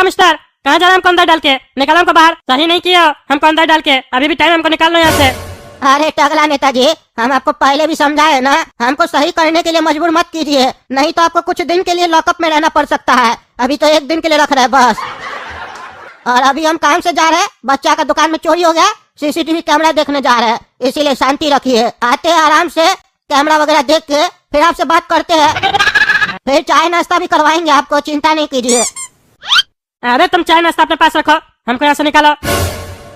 Commissioner, कहाँ जा रहे हैं हमको अंदर डाल के? निकालो हमको बाहर। सही नहीं किया हमको अंदर डाल के, अभी भी टाइम हमको निकाल लो यहाँ से। अरे टकला नेताजी, हम आपको पहले भी समझाए ना, हमको सही करने के लिए मजबूर मत कीजिए, नहीं तो आपको कुछ दिन के लिए लॉकअप में रहना पड़ सकता है। अभी तो 1 दिन के लिए रख रहे हैं बस। और अभी हम काम से जा रहे हैं, बच्चा का दुकान में चोरी हो गया, सीसीटीवी कैमरा देखने जा रहे हैं, इसीलिए शांति रखिए। आते हैं आराम से, कैमरा वगैरह देख के फिर आपसे बात करते हैं, फिर चाय नाश्ता भी करवाएंगे आपको, चिंता नहीं कीजिए। अरे तुम चाय नाश्ता अपने पास रखो, हमको यहाँ से निकालो।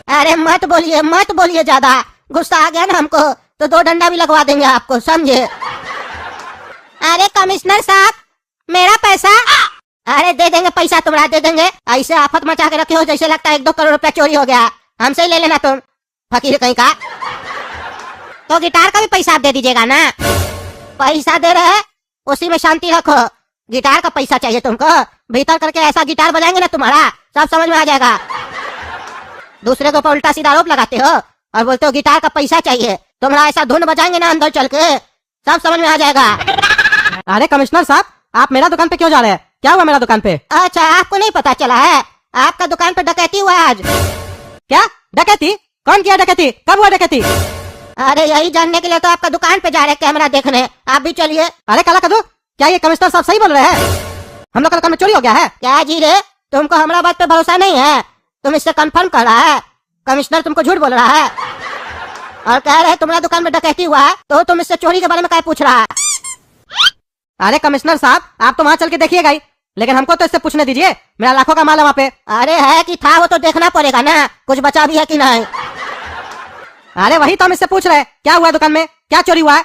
अरे मत बोलिए ज्यादा, गुस्सा आ गया ना हमको तो 2 डंडा भी लगवा देंगे आपको, समझे? अरे कमिश्नर साहब, मेरा पैसा। अरे दे देंगे पैसा, तुम्हारा दे देंगे। ऐसे आफत मचा के रखे हो जैसे लगता है 1-2 करोड़ रुपया चोरी हो गया। हमसे ही ले लेना तुम, फकीर कहीं का। तो गिटार का भी पैसा आप दे दीजिएगा ना। पैसा दे रहे हैं, उसी में शांति रखो। गिटार का पैसा चाहिए तुमको? भीतर करके ऐसा गिटार बजाएंगे ना तुम्हारा सब समझ में आ जाएगा। दूसरे के ऊपर उल्टा सीधा आरोप लगाते हो और बोलते हो गिटार का पैसा चाहिए। तुम्हारा ऐसा धुन बजाएंगे ना अंदर चल के, सब समझ में आ जाएगा। अरे कमिश्नर साहब, आप मेरा दुकान पे क्यों जा रहे हैं? क्या हुआ मेरा दुकान पे? अच्छा, आपको नहीं पता चला है? आपका दुकान पे डकैती हुआ आज। क्या डकैती? कौन किया डकैती? कब हुआ डकैती? अरे यही जानने के लिए तो आपका दुकान पे जा रहे हैं कैमरा देखने, आप भी चलिए। अरे काला कदू, क्या ये कमिश्नर साहब सही बोल रहे हैं? हम लोग का दुकान में चोरी हो गया है? क्या जी रे, तुमको हमारा बात पे भरोसा नहीं है? तुम इससे कंफर्म कर रहा है? कमिश्नर तुमको झूठ बोल रहा है और कह रहे हैं तुम्हारा दुकान में डकैती हुआ है, तो तुम इससे चोरी के बारे में क्या पूछ रहा है? अरे कमिश्नर साहब, आप तो वहाँ चल के देखिएगा ही, लेकिन हमको तो इससे पूछने दीजिए, मेरा लाखों का माल है वहाँ पे। अरे है कि था, वो तो देखना पड़ेगा ना, कुछ बचा भी है कि नहीं। अरे वही तो हम इससे पूछ रहे हैं, क्या हुआ दुकान में, क्या चोरी हुआ है?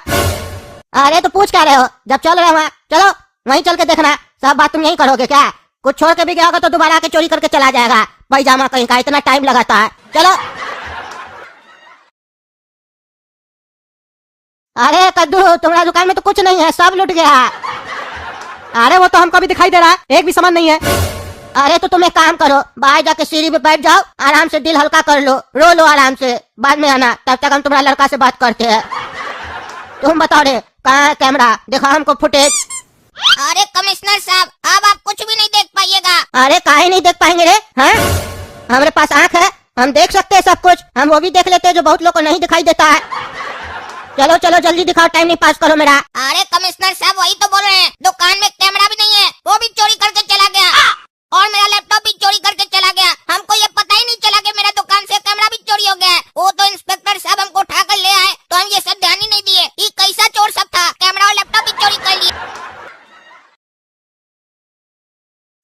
अरे तो पूछ क्या रहे हो, जब चल रहे वहाँ चलो, वहीं चल के देखना। सब बात तुम यही करोगे क्या? कुछ छोड़ के भी गया होगा तो दोबारा आके चोरी करके चला जाएगा। पैजामा कहीं का, इतना टाइम लगाता है। चलो। अरे कद्दू, तुम्हारा दुकान में तो कुछ नहीं है, सब लूट गया। अरे वो तो हमको भी दिखाई दे रहा है, एक भी सामान नहीं है। अरे तो तुम एक काम करो, बाहर जाके सीढ़ी पे बैठ जाओ, आराम से दिल हल्का कर लो, रो लो आराम से, बाद में आना, तब तक हम तुम्हारा लड़का से बात करते हैं। तुम बताओ रे, कहाँ है कैमरा? दिखाओ हमको फुटेज। अरे कमिश्नर साहब, अब आप कुछ भी नहीं देख पाइएगा। अरे काहे नहीं देख पाएंगे रे? हैं? हमारे पास आँख है, हम देख सकते हैं सब कुछ। हम वो भी देख लेते हैं जो बहुत लोग को नहीं दिखाई देता है। चलो चलो जल्दी दिखाओ, टाइम नहीं पास करो मेरा। अरे कमिश्नर साहब, वही तो बोल रहे हैं, दुकान में कैमरा भी नहीं है, वो भी चोरी करके चला गया, और मेरा लैपटॉप भी चोरी करके चला गया। हमको ये पता ही नहीं चला कि मेरा दुकान से कैमरा भी चोरी हो गया है। वो तो इंस्पेक्टर साहब हमको उठा कर ले आए, तो हम ये सब ध्यान ही नहीं दिए। ये कैसा चोर सब था, कैमरा और लैपटॉप भी चोरी कर लिए।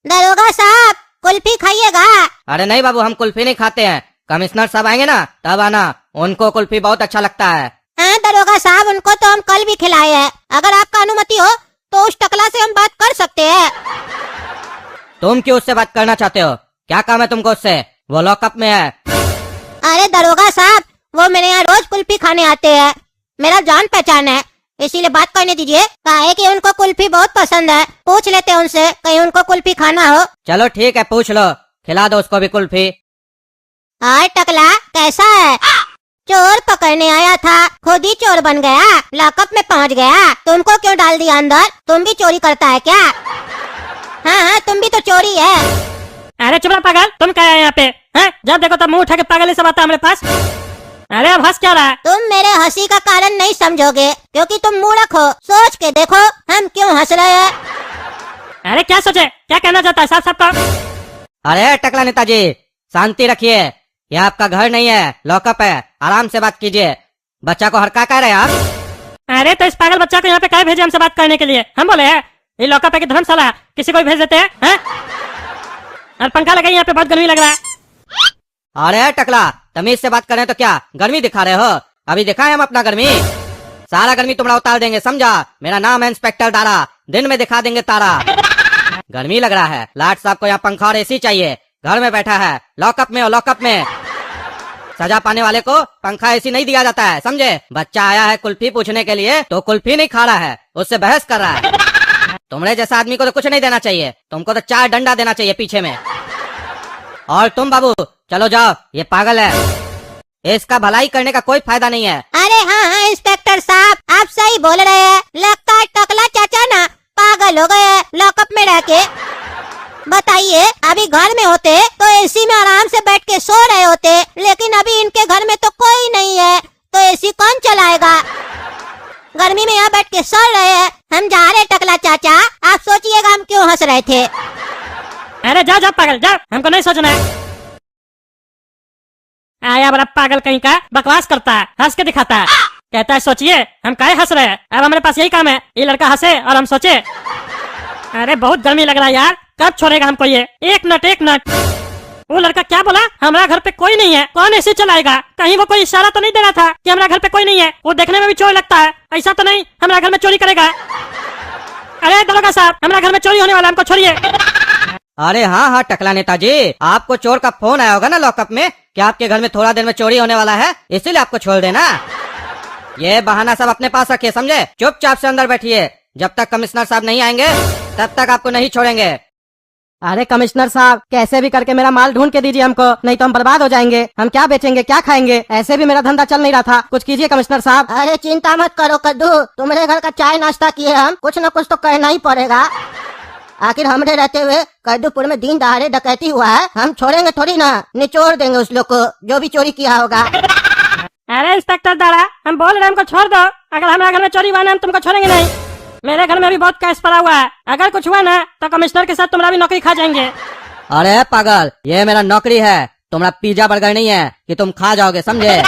दरोगा साहब, कुल्फी खाइएगा? अरे नहीं बाबू, हम कुल्फी नहीं खाते हैं। कमिश्नर साहब आएंगे ना तब आना, उनको कुल्फी बहुत अच्छा लगता है। हाँ दरोगा साहब, उनको तो हम कल भी खिलाए हैं। अगर आपका अनुमति हो तो उस टकला से हम बात कर सकते हैं। तुम क्यों उससे बात करना चाहते हो? क्या काम है तुमको उससे? वो लॉकअप में है। अरे दरोगा साहब, वो मेरे यहाँ रोज कुल्फी खाने आते हैं, मेरा जान पहचान है, इसीलिए बात करने दीजिए। काहे कि उनको कुल्फी बहुत पसंद है, पूछ लेते हैं उनसे, कहीं उनको कुल्फी खाना हो। चलो ठीक है, पूछ लो, खिला दो उसको भी कुल्फी। हाय टकला, कैसा है? चोर पकड़ने आया था, खुद ही चोर बन गया, लॉकअप में पहुंच गया। तुमको क्यों डाल दिया अंदर? तुम भी चोरी करता है क्या? हाँ हाँ, तुम भी तो चोरी है। अरे चुप रहो पागल, तुम क्या है यहाँ पे? हैं? जब देखो तब मुंह उठा के पागल सब आता है हमारे पास। अरे अब हंस क्या रहा है? तुम मेरे हंसी का कारण नहीं समझोगे, क्योंकि तुम मूर्ख हो। सोच के देखो हम क्यों हंस रहे हैं। अरे क्या सोचे, क्या कहना चाहता है साहब सबका? अरे टकला नेताजी, शांति रखिए, यह आपका घर नहीं है, लॉकअप है, आराम से बात कीजिए। बच्चा को हड़का कह रहे हैं आप? अरे तो इस पागल बच्चा को यहाँ पे क्या भेजे हमसे बात करने के लिए? हम बोले हैं ये लॉकअप है कि धर्मशाला, किसी को भी भेज देते हैं? और पंखा लगाई, यहाँ पे बहुत गर्मी लग रहा है। अरे टकला, तमीज से बात कर रहे हैं तो क्या गर्मी दिखा रहे हो? अभी दिखाए हम अपना गर्मी, सारा गर्मी तुम्हारा उतार देंगे, समझा? मेरा नाम है इंस्पेक्टर दारा, दिन में दिखा देंगे तारा। गर्मी लग रहा है, लाट साहब को यहाँ पंखा और एसी चाहिए, घर में बैठा है, लॉकअप में हो, लॉकअप में। सजा पाने वाले को पंखा एसी नहीं दिया जाता है, समझे? बच्चा आया है कुल्फी पूछने के लिए तो कुल्फी नहीं खा रहा है, उससे बहस कर रहा है। तुमने जैसा आदमी को तो कुछ नहीं देना चाहिए, तुमको तो 4 डंडा देना चाहिए पीछे में। और तुम बाबू चलो जाओ, ये पागल है, इसका भलाई करने का कोई फायदा नहीं है। अरे हाँ हाँ इंस्पेक्टर साहब, आप सही बोल रहे हैं, लगता है टकला चाचा ना पागल हो गए लॉकअप में रह के। बताइए, अभी घर में होते तो एसी में आराम से बैठ के सो रहे होते, लेकिन अभी इनके घर में तो कोई नहीं है, तो एसी कौन चलाएगा? गर्मी में यहाँ बैठ के सो रहे हैं। हम जा रहे टकला चाचा, आप सोचिएगा हम क्यों हंस रहे थे। अरे जा जा पागल जा, हमको नहीं सोचना है। आया बड़ा पागल कहीं का, बकवास करता है, हंस के दिखाता है, कहता है सोचिए, हम काहे हंस रहे हैं। अब हमारे पास यही काम है, ये लड़का हंसे और हम सोचे। अरे बहुत गर्मी लग रहा है यार, कब छोड़ेगा हमको ये? एक मिनट। वो लड़का क्या बोला? हमारा घर पे कोई नहीं है, कौन ऐसे चलाएगा? कहीं वो कोई इशारा तो नहीं दे रहा था कि हमारा घर पे कोई नहीं है? वो देखने में भी चोर लगता है, ऐसा तो नहीं हमारा घर में चोरी करेगा? अरे दरोगा साहब, हमारा घर में चोरी होने वाला, हमको छोड़िए। अरे हाँ टकला नेताजी, आपको चोर का फोन आया होगा ना लॉकअप में कि आपके घर में थोड़ा देर में चोरी होने वाला है, इसीलिए आपको छोड़ देना। ये बहाना सब अपने पास रखिए, समझे? चुपचाप से अंदर बैठिए, जब तक कमिश्नर साहब नहीं आएंगे तब तक आपको नहीं छोड़ेंगे। अरे कमिश्नर साहब, कैसे भी करके मेरा माल ढूंढ के दीजिए हमको, नहीं तो हम बर्बाद हो जाएंगे। हम क्या बेचेंगे, क्या खाएंगे? ऐसे भी मेरा धंधा चल नहीं रहा था, कुछ कीजिए कमिश्नर साहब। अरे चिंता मत करो कद्दू, तुम्हारे घर का चाय नाश्ता किए हम, कुछ न कुछ तो करना ही पड़ेगा। आखिर हमरे रहते हुए कद्दूपुर में दिन दहाड़े डकैती हुआ है, हम छोड़ेंगे थोड़ी ना, निचोड़ देंगे उस लोग को जो भी चोरी किया होगा। अरे इंस्पेक्टर दारा, हम बोल रहे हैं हमको छोड़ दो, अगर हमारे घर में चोरी हुआ ना हम तुमको छोड़ेंगे नहीं। मेरे घर में भी बहुत कैश पड़ा हुआ है, अगर कुछ हुआ ना तो कमिश्नर के साथ तुम्हारा भी नौकरी खा जाएंगे। अरे पागल, ये मेरा नौकरी है, तुम्हारा पिज्जा बर्गर नहीं है कि तुम खा जाओगे, समझे?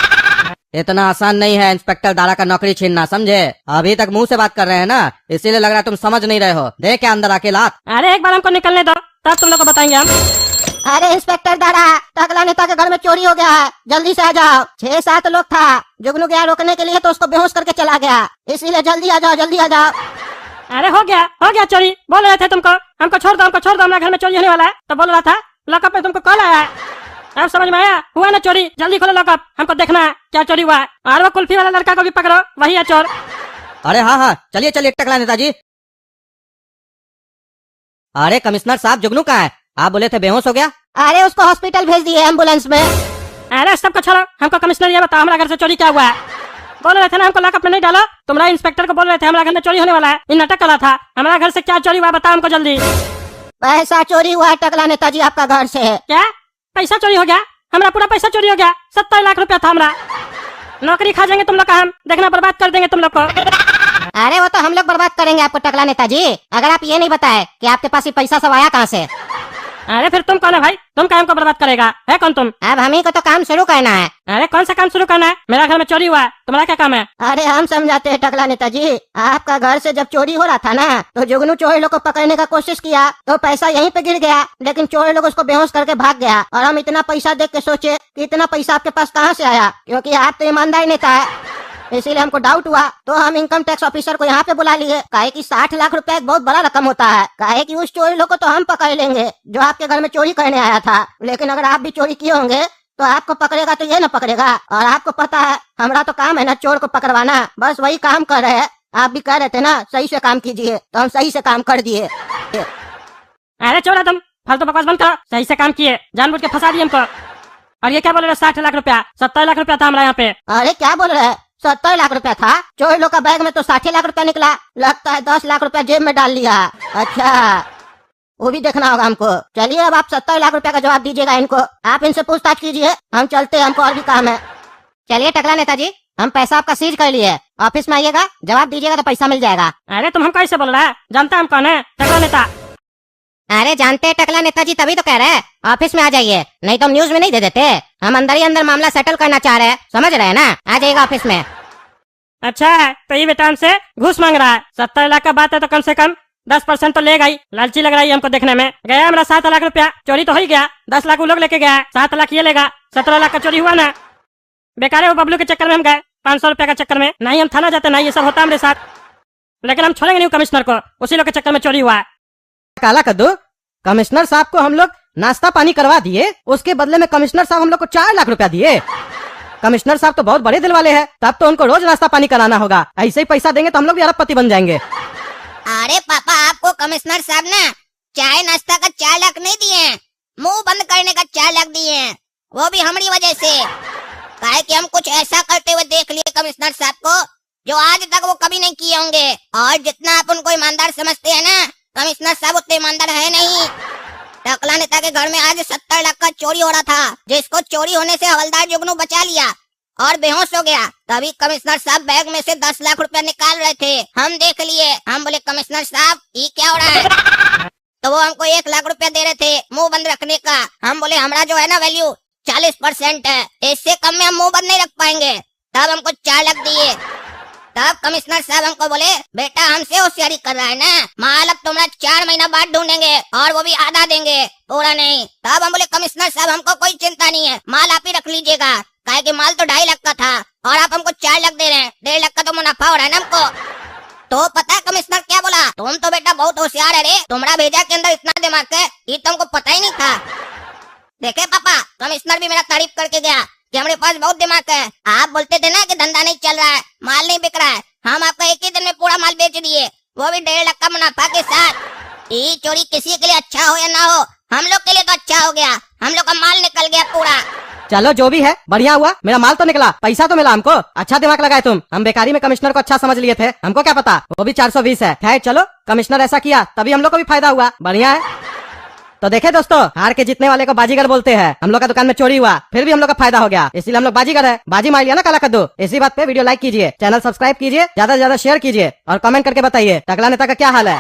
इतना आसान नहीं है इंस्पेक्टर दारा का नौकरी छीनना, समझे? अभी तक मुंह से बात कर रहे हैं ना, इसीलिए लग रहा है तुम समझ नहीं रहे हो। देख अंदर आके लात। अरे एक बार हमको निकलने दो, तब तुम लोग को बताएंगे हम। अरे इंस्पेक्टर दारा, टकला नेता के घर में चोरी हो गया है, जल्दी से आ जाओ। 6-7 लोग था, जुगनू गया रोकने के लिए तो उसको बेहोश करके चला गया, इसीलिए जल्दी आ जाओ, जल्दी आ जाओ। अरे हो गया चोरी, बोल रहे थे तुमको, हमको छोड़ दो, हमारे घर में चोरी होने वाला है, तो बोल रहा था लॉकअप में तुमको कॉल आया है। अब समझ में आया, हुआ ना चोरी, जल्दी खोलो लॉकअप, हमको देखना है क्या चोरी हुआ है। और वो कुल्फी वाला लड़का को भी पकड़ो, वही है चोर। अरे हाँ चलिए टकला नेताजी। अरे कमिश्नर साहब, जुगनू कहाँ है? आप बोले थे बेहोश हो गया। अरे उसको हॉस्पिटल भेज दिए एम्बुलेंस में। अरे सबको छोड़ो, हमको कमिश्नर ये बताओ हमारा घर से चोरी क्या हुआ है? बोल रहे थे ना हमको लॉकअप में नहीं डालो, तुम्हारा इंस्पेक्टर को बोल रहे थे हमारा घर में चोरी होने वाला है, इन नाटक कर रहा था। हमारा घर से क्या चोरी हुआ बताओ हमको जल्दी। पैसा चोरी हुआ है टकला नेताजी, आपका घर से। क्या पैसा चोरी हो गया? हमारा पूरा पैसा चोरी हो गया, 70 लाख रुपया था हमारा। नौकरी खा जाएंगे तुम लोग का, हम देखना बर्बाद कर देंगे तुम लोग को। अरे वो तो हम लोग बर्बाद करेंगे आपको टकला नेताजी, अगर आप ये नहीं बताए कि आपके पास ये पैसा सब आया कहाँ से। अरे फिर तुम कौन है भाई, तुम क्या हमको बर्बाद करेगा? है कौन तुम? अब हम ही को तो काम शुरू करना है। अरे कौन सा काम शुरू करना है? मेरा घर में चोरी हुआ है, तुम्हारा क्या काम है? अरे हम समझाते हैं टकला नेताजी, आपका घर से जब चोरी हो रहा था ना, तो जुगनू चोर लोग को पकड़ने का कोशिश किया तो पैसा यहीं पे गिर गया, लेकिन चोर लोग उसको बेहोश करके भाग गया। और हम इतना पैसा देख के सोचे कि इतना पैसा आपके पास कहाँ से आया, क्योंकि आप तो ईमानदार नेता है, इसीलिए हमको डाउट हुआ तो हम इनकम टैक्स ऑफिसर को यहाँ पे बुला लिए। काहे कि 60 लाख रुपया एक बहुत बड़ा रकम होता है। काहे कि उस चोरी लोग को तो हम पकड़ लेंगे जो आपके घर में चोरी करने आया था, लेकिन अगर आप भी चोरी किए होंगे तो आपको पकड़ेगा तो ये न पकड़ेगा। और आपको पता है हमारा तो काम है ना चोर को पकड़वाना, बस वही काम कर रहे हैं। आप भी कह रहे थे ना सही से काम कीजिए, तो हम सही से काम कर दिए। अरे चोरा, तुम फालतू बकवास बंद करो, सही से काम किए, जानबूझ के फंसा दिए हमको। और ये क्या बोल रहे हो 60 लाख रुपया? 70 लाख रुपया था हमारा यहाँ पे। अरे क्या बोल रहे हैं, 70 लाख रुपया था? चोर लोग का बैग में तो 60 लाख रुपया निकला, लगता है 10 लाख रुपया जेब में डाल लिया। अच्छा, वो भी देखना होगा हमको। चलिए अब आप 70 लाख रुपया का जवाब दीजिएगा इनको, आप इनसे पूछताछ कीजिए, हम चलते हैं, हमको और भी काम है। चलिए टकला नेताजी, हम पैसा आपका सीज कर लिए, ऑफिस में आइएगा, जवाब दीजिएगा तो पैसा मिल जाएगा। अरे तुम हमको ऐसे बोल रहा है, जानता हम कौन है? टकला नेता। अरे जानते हैं टकला नेताजी, तभी तो कह रहे हैं ऑफिस में आ जाइए, नहीं तो हम न्यूज में नहीं दे देते। हम अंदर ही अंदर मामला सेटल करना चाह रहे हैं, समझ रहे हैं ना? आ जाइएगा ऑफिस में। अच्छा है, तो ये बेटा हमसे घूस मांग रहा है। 70 लाख का बात है तो कम से कम 10% तो लेगा ही। लालची लग रहा है हमको देखने में। गया हमारा 7 लाख रुपया, चोरी तो हो ही गया, 10 लाख वो लोग लेके गया, 7 लाख ये लेगा, 17 लाख का चोरी हुआ ना। बेकार है, वो बबलू के चक्कर में हम गए, 500 रुपया का चक्कर में। नहीं हम थाना जाते, ना ये सब होता हमारे साथ, लेकिन हम छोड़ेंगे नहीं कमिश्नर को, उसी लोग के चक्कर में चोरी हुआ है। काला कद्दू, कमिश्नर साहब को हम लोग नाश्ता पानी करवा दिए, उसके बदले में कमिश्नर साहब हम लोग को 4 लाख रुपया दिए। कमिश्नर साहब तो बहुत बड़े दिल वाले हैं, तब तो उनको रोज नाश्ता पानी कराना होगा। ऐसे ही पैसा देंगे तो हम लोग भी अरबपति बन जाएंगे। अरे पापा, आपको कमिश्नर साहब ना चाय नाश्ता का 4 लाख नहीं दिए, मुंह बंद करने का 4 लाख दिए हैं, वो भी हमारी वजह से। काहे कि हम कुछ ऐसा करते हुए देख लिए कमिश्नर साहब को जो आज तक वो कभी नहीं किए होंगे। और जितना आप उनको ईमानदार समझते हैं ना, कमिश्नर साहब उतने ईमानदार है नहीं। टकला नेता के घर में आज 70 लाख का चोरी हो रहा था, जिसको चोरी होने से हवलदार जुगनू बचा लिया और बेहोश हो गया। तभी कमिश्नर साहब बैग में से 10 लाख रुपया निकाल रहे थे, हम देख लिए। हम बोले कमिश्नर साहब ये क्या हो रहा है? तो वो हमको 1 लाख रुपया दे रहे थे मुंह बंद रखने का। हम बोले हमारा जो है ना वैल्यू 40% है, इससे कम में हम मुंह बंद नहीं रख पाएंगे। तब हमको 4 लाख दिए। तब कमिश्नर साहब हमको बोले बेटा हमसे होशियारी कर रहा है ना, माल अब तुम्हारा 4 महीना बाद ढूंढेंगे और वो भी आधा देंगे, पूरा नहीं। तब हम बोले कमिश्नर साहब हमको कोई चिंता नहीं है, माल आप ही रख लीजिएगा, काहे कि माल तो 2.5 लाख का था और आप हमको 4 लाख दे रहे हैं, 1.5 लाख का तो मुनाफा हो रहा है ना हमको। तो पता है कमिश्नर क्या बोला? तुम तो बेटा बहुत होशियार है रे, तुम्हारा भेजा के अंदर इतना दिमाग है ये तुमको पता ही नहीं था। देखे पापा, कमिश्नर भी मेरा तारीफ करके गया कि हमारे पास बहुत दिमाग है। आप बोलते थे ना कि धंधा नहीं चल रहा है, माल नहीं बिक रहा है, हम आपका एक ही दिन में पूरा माल बेच दिए, वो भी 1.5 लाख का मुनाफा के साथ। ये चोरी किसी के लिए अच्छा हो या ना हो, हम लोग के लिए तो अच्छा हो गया, हम लोग का माल निकल गया पूरा। चलो जो भी है बढ़िया हुआ, मेरा माल तो निकला, पैसा तो मिला हमको। अच्छा दिमाग लगाए तुम, हम बेकारी में कमिश्नर को अच्छा समझ लिए थे, हमको क्या पता वो भी 420 है। खैर चलो, कमिश्नर ऐसा किया तभी हम लोग को भी फायदा हुआ, बढ़िया है। तो देखे दोस्तों, हार के जीतने वाले को बाजीगर बोलते हैं। हम लोग का दुकान में चोरी हुआ, फिर भी हम लोग का फायदा हो गया, इसलिए हम लोग बाजीगर है। बाजी मार लिया ना काला कद्दू। इसी बात पे वीडियो लाइक कीजिए, चैनल सब्सक्राइब कीजिए, ज्यादा से ज्यादा शेयर कीजिए और कमेंट करके बताइए टकला नेता का क्या हाल है।